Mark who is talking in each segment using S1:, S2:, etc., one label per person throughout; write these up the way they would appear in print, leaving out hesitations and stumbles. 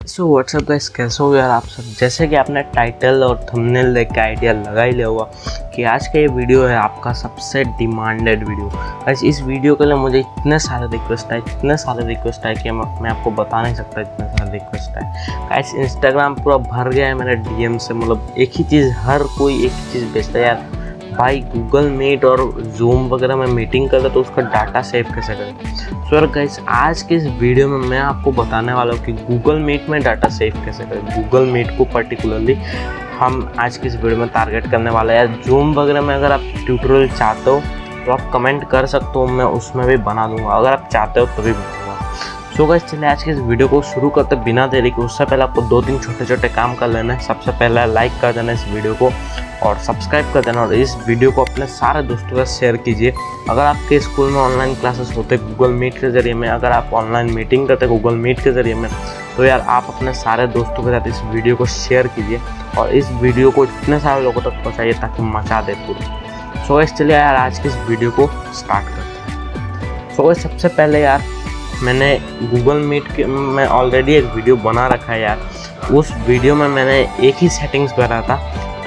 S1: So what's up guys, कैसे हो यार आप सब। जैसे कि आपने टाइटल और थंबनेल देख के आइडिया लगा ही लिया होगा कि आज का ये वीडियो है आपका सबसे डिमांडेड वीडियो। गाइस इस वीडियो के लिए मुझे इतने सारे रिक्वेस्ट आए कि मैं आपको बता नहीं सकता, इतने सारे रिक्वेस्ट आए। गाइस इंस्टाग्राम पूरा भर गया है मेरे डीएम से, मतलब एक ही चीज़, हर कोई एक ही चीज़ भेजता है यार भाई, गूगल मीट और जूम वगैरह में मीटिंग कर ले तो उसका डाटा सेव कैसे करें। सो यार गाइस आज के इस वीडियो में मैं आपको बताने वाला हूँ कि गूगल मीट में डाटा सेव कैसे करें। गूगल मीट को पर्टिकुलरली हम आज की इस वीडियो में टारगेट करने वाला है। यार जूम वगैरह में अगर आप ट्यूटोरियल चाहते हो तो आप कमेंट कर सकते हो, मैं उसमें भी बना दूँगा, अगर आप चाहते हो तो भी बनाऊँगा। सो गाइस चलिए आज के इस वीडियो को शुरू करते बिना देरी के। उससे पहले आपको 2-3 छोटे काम कर लेना है। सबसे पहले लाइक कर देना इस वीडियो को और सब्सक्राइब कर देना, और इस वीडियो को अपने सारे दोस्तों के साथ शेयर कीजिए। अगर आपके स्कूल में ऑनलाइन क्लासेस होते गूगल मीट के ज़रिए में, अगर आप ऑनलाइन मीटिंग करते गूगल मीट के ज़रिए में, तो यार आप अपने सारे दोस्तों के साथ इस वीडियो को शेयर कीजिए और इस वीडियो को इतने सारे लोगों तक पहुँचाइए ताकि मचा दे पूरी। सो गाइस चलिए यार आज की इस वीडियो को स्टार्ट करते हैं। सो गाइस सबसे पहले यार मैंने गूगल मीट के में ऑलरेडी एक वीडियो बना रखा है यार। उस वीडियो में मैंने एक ही सेटिंग्स करा था,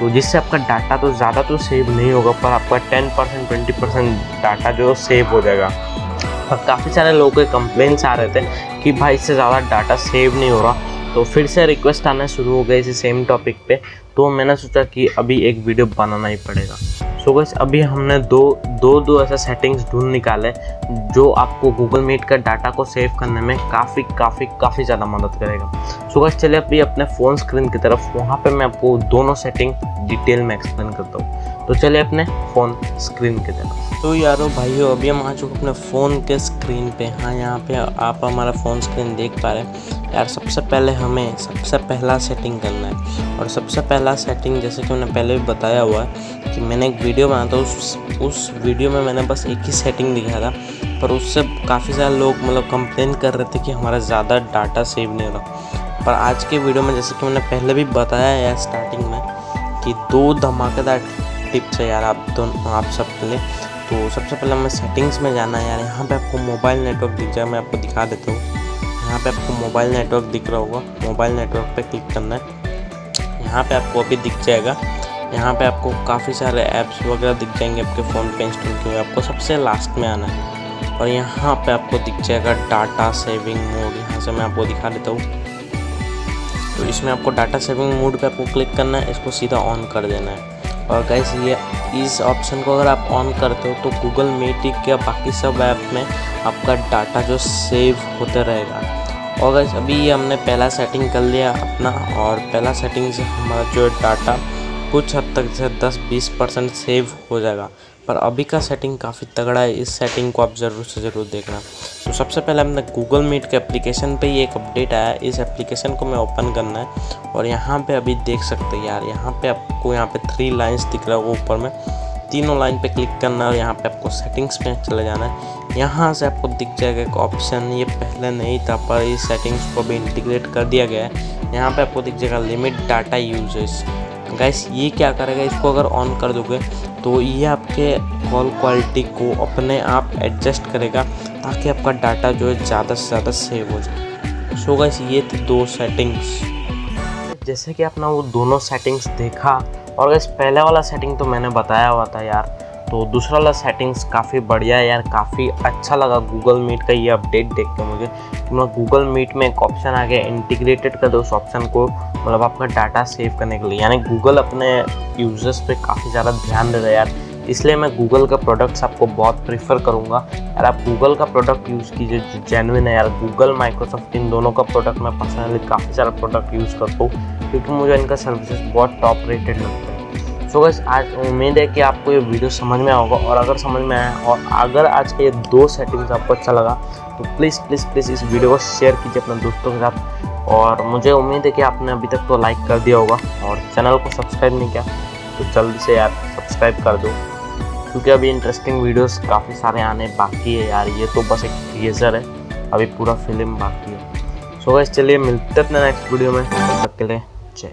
S1: तो जिससे आपका डाटा तो ज़्यादा तो सेव नहीं होगा, पर आपका 10% 20% डाटा जो सेव हो जाएगा। और काफ़ी सारे लोगों के कंप्लेंट्स आ रहे थे कि भाई इससे ज़्यादा डाटा सेव नहीं हो रहा, तो फिर से रिक्वेस्ट आना शुरू हो गए इसी सेम टॉपिक पे। तो मैंने सोचा कि अभी एक वीडियो बनाना ही पड़ेगा। सो गाइस अभी हमने दो ऐसे सेटिंग्स ढूंढ निकाले जो आपको गूगल मीट का डाटा को सेव करने में काफ़ी ज़्यादा मदद करेगा। सो गाइस चलिए अभी अपने फ़ोन स्क्रीन की तरफ, वहाँ पे मैं आपको दोनों सेटिंग डिटेल में एक्सप्लेन करता हूँ। तो चलिए अपने फ़ोन स्क्रीन की तरफ। तो यारो भाइयों अभी हम आ चुके अपने फ़ोन के स्क्रीन पे। हाँ यहाँ पे आप हमारा फ़ोन स्क्रीन देख पा रहे हैं यार। सबसे पहले हमें सबसे पहला सेटिंग करना है, और सबसे पहला सेटिंग जैसे कि मैंने पहले भी बताया हुआ है कि मैंने एक वीडियो बनाया था, उस वीडियो में मैंने बस एक ही सेटिंग दिखाया था, पर उससे काफ़ी सारे लोग मतलब कंप्लेन कर रहे थे कि हमारा ज़्यादा डाटा सेव नहीं हो रहा। पर आज के वीडियो में जैसे कि मैंने पहले भी बताया है यार स्टार्टिंग में कि 2 धमाकेदार टिप्स है यार आप सब के लिए। तो सबसे पहले हमें सेटिंग्स में जाना है यार। यहाँ पे आपको मोबाइल नेटवर्क दिख जाएगा, मैं आपको दिखा देता हूँ। यहाँ पे आपको मोबाइल नेटवर्क दिख रहा होगा, मोबाइल नेटवर्क पे क्लिक करना है। यहाँ पे आपको अभी दिख जाएगा, यहाँ पे आपको काफ़ी सारे ऐप्स वगैरह दिख जाएंगे आपके फ़ोन पे इंस्टॉल किए हुए। आपको सबसे लास्ट में आना है और यहाँ पे आपको दिख जाएगा डाटा सेविंग मोड। यहाँ से मैं आपको दिखा देता हूँ। तो इसमें आपको डाटा सेविंग मोड पे आपको क्लिक करना है, इसको सीधा ऑन कर देना है। और गाइस ये इस ऑप्शन को अगर आप ऑन करते हो तो गूगल मीट या बाकी सब ऐप में आपका डाटा जो सेव होते रहेगा। और गाइस अभी ये हमने पहला सेटिंग कर लिया अपना, और पहला सेटिंग से हमारा जो डाटा कुछ हद तक से 10-20% सेव हो जाएगा। पर अभी का सेटिंग काफ़ी तगड़ा है, इस सेटिंग को आप ज़रूर से ज़रूर देखना। तो सबसे पहले हमने गूगल मीट के एप्लीकेशन पे ही एक अपडेट आया है, इस एप्लीकेशन को मैं ओपन करना है। और यहाँ पे अभी देख सकते हैं यार, यहाँ पे आपको यहाँ पे 3 लाइन्स दिख रहा होगा ऊपर में, तीनों लाइन पे क्लिक करना है और यहाँ पे आपको सेटिंग्स पे चले जाना है। यहाँ से आपको दिख जाएगा एक ऑप्शन, ये पहले नहीं था पर इस सेटिंग्स को भी इंटीग्रेट कर दिया गया है। यहाँ पे आपको दिख जाएगा लिमिट डाटा यूजेस। गाइस ये क्या करेगा, इसको अगर ऑन कर दोगे तो ये आपके कॉल क्वालिटी को अपने आप एडजस्ट करेगा ताकि आपका डाटा जो है ज़्यादा से ज़्यादा सेव हो जाए। सो गाइस ये थे 2 सेटिंग्स। जैसे कि आपने वो दोनों सेटिंग्स देखा, और गाइस पहले वाला सेटिंग तो मैंने बताया हुआ था यार, तो दूसरा वाला सेटिंग्स काफ़ी बढ़िया है यार। काफ़ी अच्छा लगा गूगल मीट का ये अपडेट देख के मुझे। तो गूगल मीट में एक ऑप्शन आ गया, इंटीग्रेटेड कर दो उस ऑप्शन को, मतलब आपका डाटा सेव करने के लिए। यानी गूगल अपने यूजर्स पे काफ़ी ज़्यादा ध्यान दे रहा है यार, इसलिए मैं गूगल का प्रोडक्ट्स आपको बहुत प्रीफर करूँगा यार। आप गूगल का प्रोडक्ट यूज़ कीजिए जो जेन्युइन है यार। गूगल माइक्रोसॉफ्ट इन दोनों का प्रोडक्ट मैं पर्सनली काफ़ी सारा प्रोडक्ट यूज़ करता हूँ क्योंकि मुझे इनका सर्विसेज बहुत टॉप रेटेड लगता है। सो गाइस आज उम्मीद है कि आपको ये वीडियो समझ में आया होगा, और अगर समझ में आया और अगर आज के ये 2 सेटिंग्स आपको अच्छा लगा तो प्लीज़ इस वीडियो को शेयर कीजिए अपने दोस्तों के साथ। और मुझे उम्मीद है कि आपने अभी तक तो लाइक कर दिया होगा और चैनल को सब्सक्राइब नहीं किया तो जल्दी से यार सब्सक्राइब कर दो, क्योंकि अभी इंटरेस्टिंग वीडियोस काफ़ी सारे आने बाकी है यार। ये तो बस एक टीजर है, अभी पूरा फिल्म बाकी है। सो गाइस चलिए मिलते हैं अपने नेक्स्ट वीडियो में, तब तक के लिए जय।